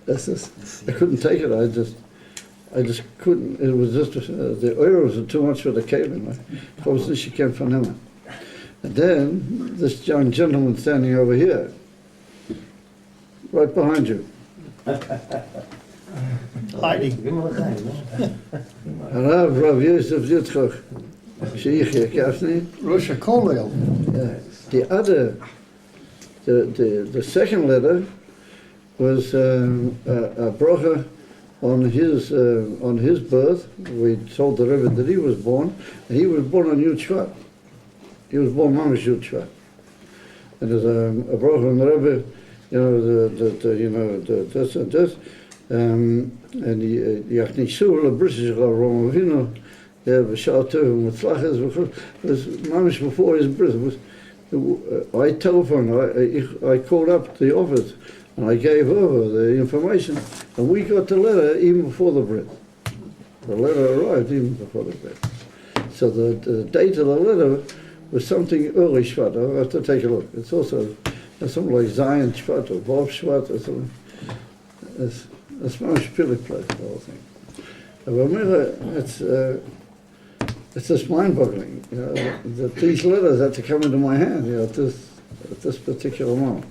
I couldn't take it. I just couldn't. It was just the euros were too much for the cabin. I was this you came from him. And then this young gentleman standing over here, right behind you. Hiding. Rabbi Gafne, Russia Colwell. the other, the second letter was a bracha on his birth. We told the Rebbe that he was born, and he was born on Yud Shvat. He was born mamish Yud Shvat. And there's a bracha on the Rebbe, this and this. And Yachnisur, the British Rome Avinu, V'shaltu, Mitzlachas, was mamish before his birth. I telephoned, I called up the office, and I gave over the information, and we got the letter even before the brit. The letter arrived even before the brit. So the date of the letter was something early Shvat. I'll have to take a look. It's also something like Zion Shvat or Bob Shvat or something. It's much pili place, the whole thing. But it's just mind-boggling, that these letters had to come into my hand, at this particular moment.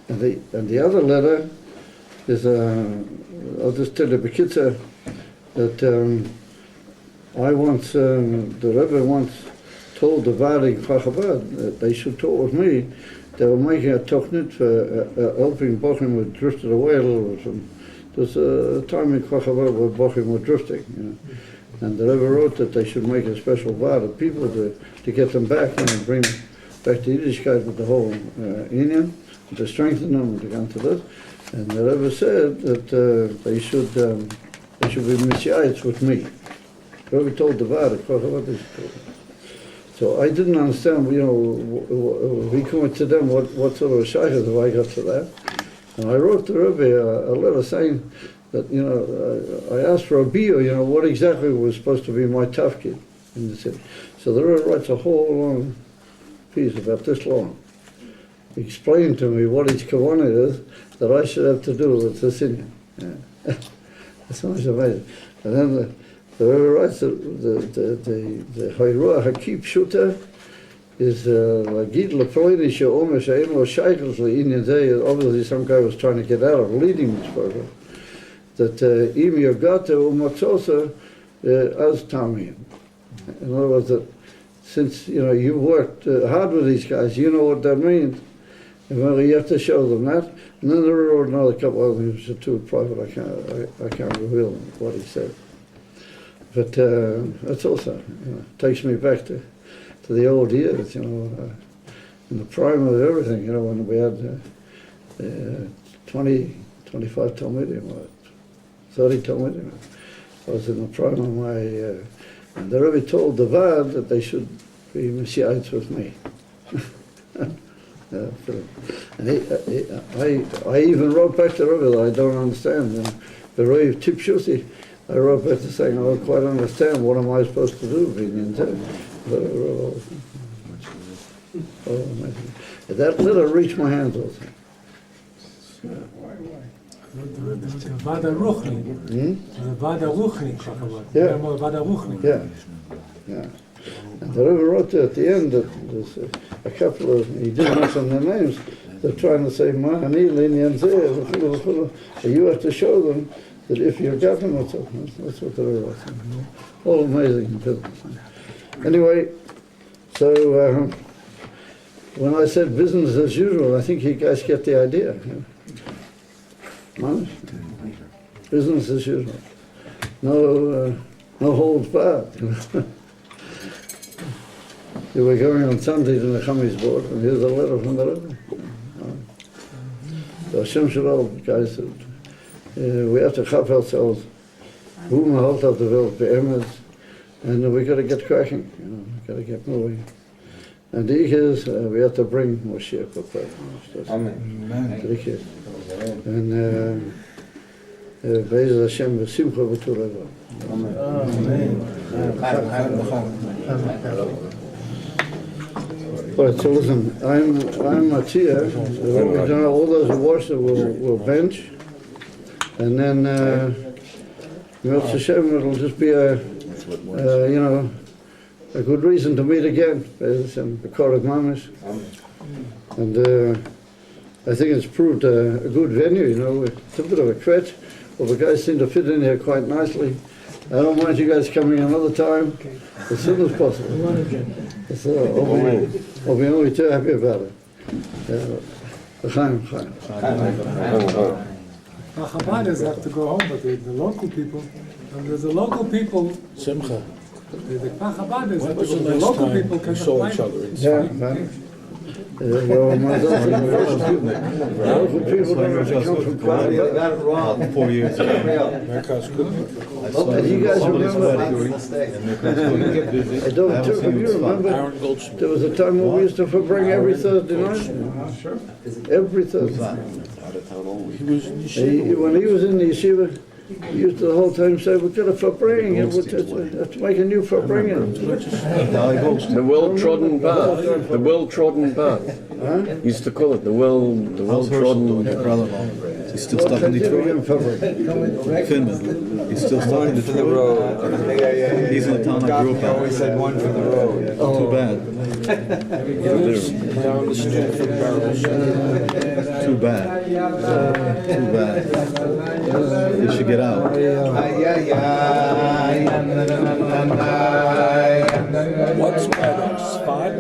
And the other letter is, I'll just tell you, Bekitza, that I once, the Rebbe once told the Vadi Chachabad that they should talk with me. They were making a tochnit for helping Bochum who drifted away a little bit from. There's a time in Chachabad where Bochum were drifting, And the Rebbe wrote that they should make a special Vadi of people to get them back and bring back the Yiddishkeit with the whole Indian, to strengthen them to come to this. And the Rebbe said that they should be Messiahs with me. The Rebbe told the Vadi, so I didn't understand, we come to them, what sort of shaykhs have I got to that? And I wrote the Rebbe a letter saying that, I asked for a bio, what exactly was supposed to be my tafkid in the city. So the Rebbe writes a whole long piece about this long, explaining to me what his kavanah is that I should have to do with this Indian. That's much amazing. And then the Rebbe writes that the Hayruah Hakib Shuta is Lagid Lepolini She'omer She'en Lo Shaykhs Le'Inyan Zeh. Obviously some guy was trying to get out of leading this program. That Im Yogata Umatzosa Az Tamim. In other words, that since you worked hard with these guys, you know what that means. And you have to show them that. And then there were another couple of things which are too private. I can't reveal what he said. But that's also takes me back to the old years. In the prime of everything. When we had 20, 25 Talmudim, or 30 Talmudim. I was in the prime of my. And the Rebbe told the Vad that they should be Messiahs with me. And I even wrote back to the Rebbe that I don't understand. And the Rebbe Tip Shusi, I wrote back to saying I don't quite understand what am I supposed to do being in town. That letter reached my hands also. The Vada Ruchni. The Vada Ruchni. Yeah. And the Rebbe wrote there at the end that there's a couple of, he didn't mention their names, they're trying to say, Ma'ani, Lini, and Zeh, so you have to show them that if you're government, that's what the Rebbe wrote. All amazing business. Anyway, so when I said business as usual, I think you guys get the idea. Business as usual. No holds barred. We were going on Sunday to the Chamis board, and here's a letter from the Rebbe. The Hashem Shalom guys said, we have to chop ourselves, whom halt of the world, be'emes, and we got to get cracking, we got to get moving. And the is, we have to bring Moshiach up there. Amen. And Be'ez Hashem v'simcha v'tureva. Amen. Right, so listen, I'm Matia. All those who watch it will bench. And then, Mitzvah Hashem, it'll just be a good reason to meet again. There's some Korach Mamish. And I think it's proved a good venue, It's a bit of a stretch, but the guys seem to fit in here quite nicely. I don't mind you guys coming another time, as soon as possible. I'll be only too happy about it. L'chaim. Chabadis have to go home, but the local people, and there's the local people. Simcha. The Chabadis have to go. The local people can saw each other in Well, my daughter, local people don't have to come from Prague. got it wrong 4 years ago. And you guys remember, I don't, do you remember, there was a time when we used to bring every Thursday night? Every Thursday. When he was in the yeshiva, he used to the whole time say, we've got a Farbrengen, we have to make a new Farbrengen. The well-trodden path. The well-trodden path. He used to call it the well-trodden. He's still stuck in Detroit. Finland. He's still stuck in Detroit. He's in the town I grew up in. always said one for the road. Too bad. Too bad. Too bad. You should get out. What's better, Spot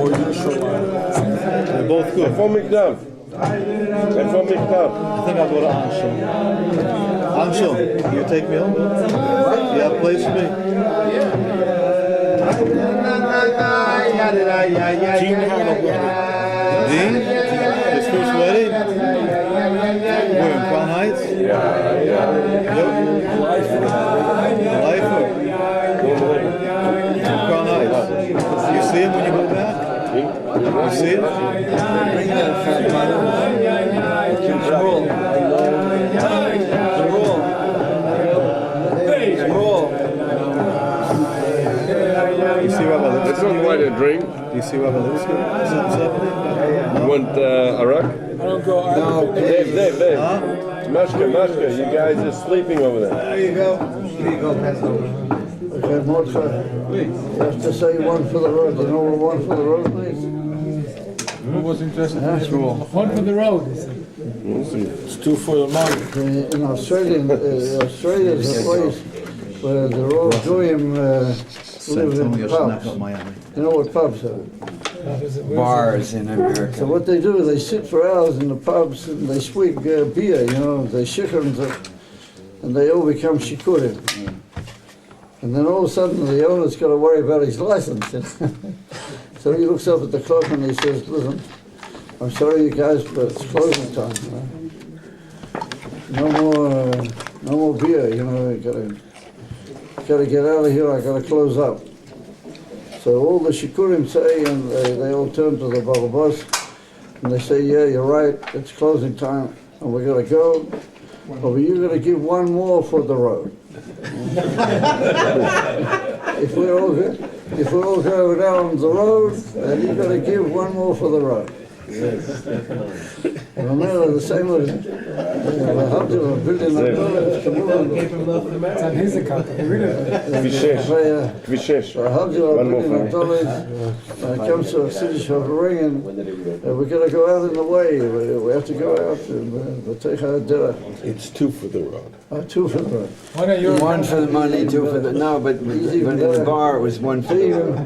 or Yerushalayim? They're both good. From McDuff. And from McDuff. I think I'll go to Anshel. Anshel, you take me home? You have a place for me? Gene had a wedding. Dean? His first wedding? Where, in Crown Heights? Life. Crown Heights. You see him when you go back? You see him? You see Rabbi Lipsky? That's not quite a drink. Do you see Rabbi Lipsky? You want Arak? I don't go out. Dave. Mashka, you guys are sleeping over there. There you go. Pass it over. Okay, Mordechai, you have to say one for the road. You know what one for the road means? Who was interested in this rule? One for the road, he said. It's two for the money. In Australia is a place where the road Goyim live in pubs. You know what pubs are? Bars in America. So what they do, they sit for hours in the pubs and they swig beer, they shikrim, and they all become shikurim. And then all of a sudden the owner's got to worry about his license. So he looks up at the clock and he says, listen, I'm sorry you guys, but it's closing time. No more beer, gotta get out of here, I gotta close up. So all the shikurim say, and they all turn to the balabas, and they say, yeah, you're right, it's closing time, and we gotta go, but you're gonna give one more for the road. If we're all going down the road, then you've got to give one more for the road. Remember the same was $100 billion. It's on his account. Get rid of it. Kvishesh. $100 billion comes to a city Farbrengen, and we're going to go out in the way. We have to go out and take our dinner. It's two for the road. Two for the road. One for the money, two for the... No, but in the bar it was one for the road.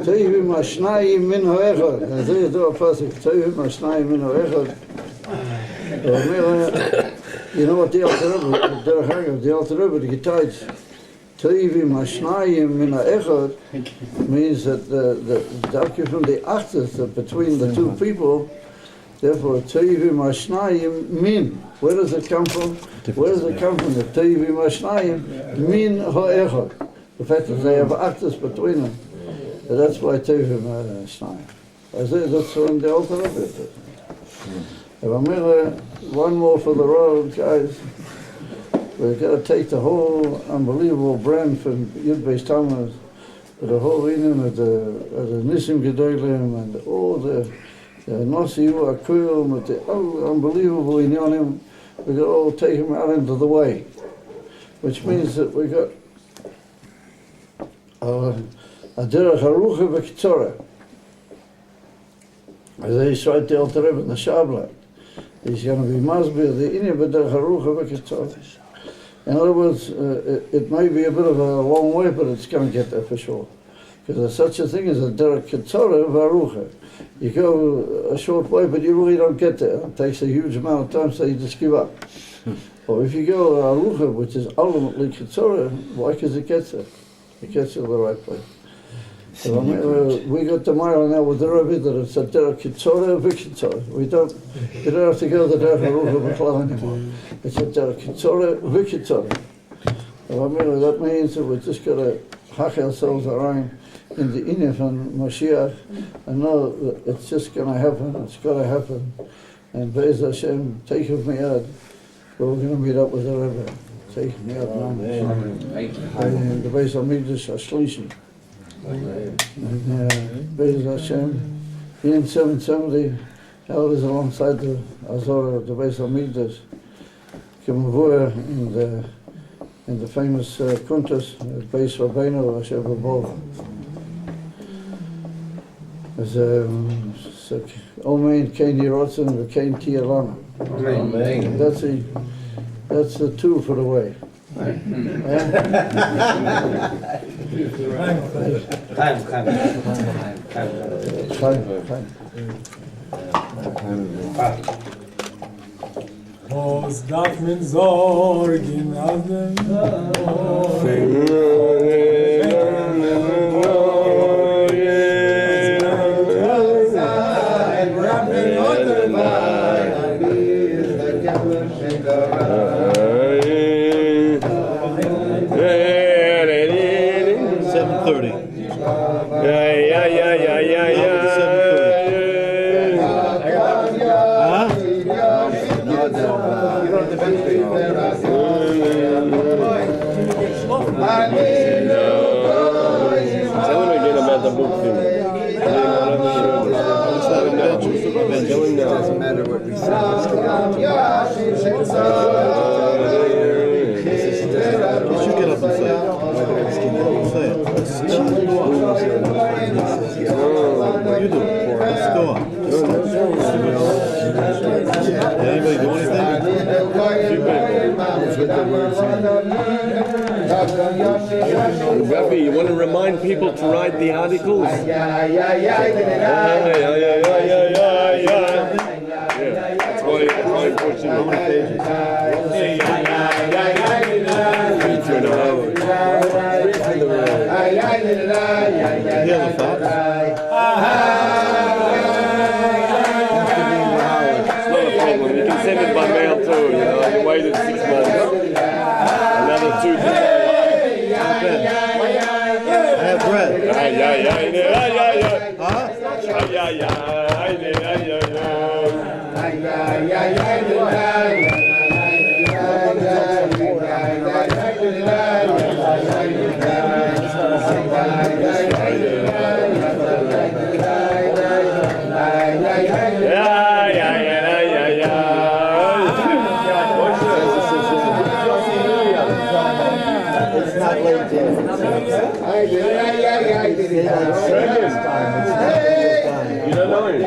Teivim Ashnayim min ha'echad. And there you do a pasuk. Teivim Ashnayim min ha'echad. You know what the Alter Rebbe, the Gitaitz, Teivim Ashnayim min ha'echad means that the from the actus between the two people. Therefore, Teivim Ashnayim min. Where does it come from? Where does it come from? The Teivim Ashnayim min ha'echad. The fact that they have actus between them. And that's why Teivim Ashnayim. That's from the Alter Rebbe. One more for the road, guys. We've got to take the whole unbelievable brand from YUD BEIS TAMMUZ, the whole Inyan of the Nisim Gedolim and all the Nasi Akuyum, with the unbelievable Inyanim, we got to all take him out into the way, which means that we got a derech harucha v'kitzora. As they tried to alter in the Shabbat, he's going to be masbir the inya b'derech harucha v'kitzora. In other words, it may be a bit of a long way, but it's going to get there for sure. Because there's such a thing as a derech kitzora v'arucha. You go a short way, but you really don't get there. It takes a huge amount of time, so you just give up. Or if you go arucha, which is ultimately kitzora, why? Because it gets there. It gets to the right place. So we got the mile now with the Rabbi that it's a derech kitzora v'kitzora. We don't have to go the derech harucha b'chlal anymore. It's a derech kitzora v'kitzora. So that means that we just got to hack ourselves around in the inif and Mashiach and know that it's just going to happen. It's got to happen. And Be'ez Hashem, take of me out. We're going to meet up with the Rebbe. Take me out now. And the Beis Hamikdash Ashlishi. And Be'ez Hashem, in 770, elders alongside the Azor of the Beis Hamikdash, Kemavur in the famous Kuntas, Beis Rabbeinu Asher B'Bov. As Omein Kein Yirotzen V'Kein Tiyalana. That's the two for the way. Was darf man sorgen, als dem Doesn't matter what we say. You should get up and say it. Say it. You do it. Let's go on. Did anybody do anything? Rabbi, you want to remind people to write the articles? That's why I'm pushing how many pages? 2.5. Hear the thoughts? You can send it by mail too, you know, you waited 6 months. Another 2 days. I have bread. Huh? You don't know him?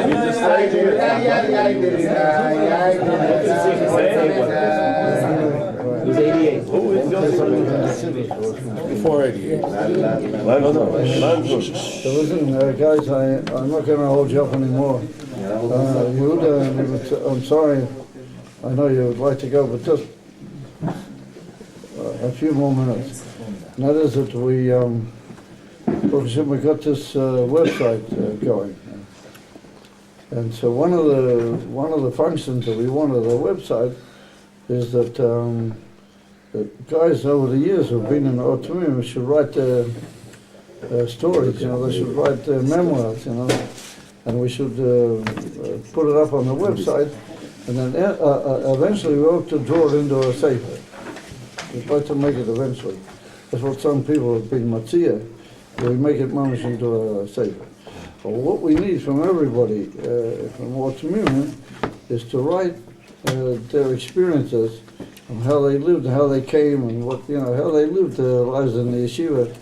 He's 88. Before 88. So listen, guys, I'm not going to hold you up anymore. Yehuda, I'm sorry. I know you would like to go, but just a few more minutes. And that is that we got this website going. And so one of the functions that we want of the website is that that guys over the years who've been in Otomim should write their stories, you know, they should write their memoirs, you know, and we should put it up on the website, and then eventually we hope to draw it into a sefer. We'd like to make it eventually. That's what some people have been matzia. We make it mamish into a sefer. Well, what we need from everybody, from what's communion, is to write their experiences and how they lived, how they came, and what how they lived their lives in the yeshiva,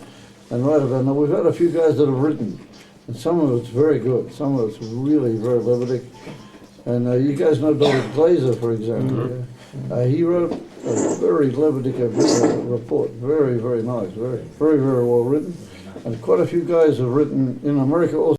and write about it. Now we've had a few guys that have written, and some of it's very good, some of it's really very Levitic. And you guys know David Glazer, for example. He wrote a very Levitic report, very, very nice, very, very, very well written. And quite a few guys have written in America also.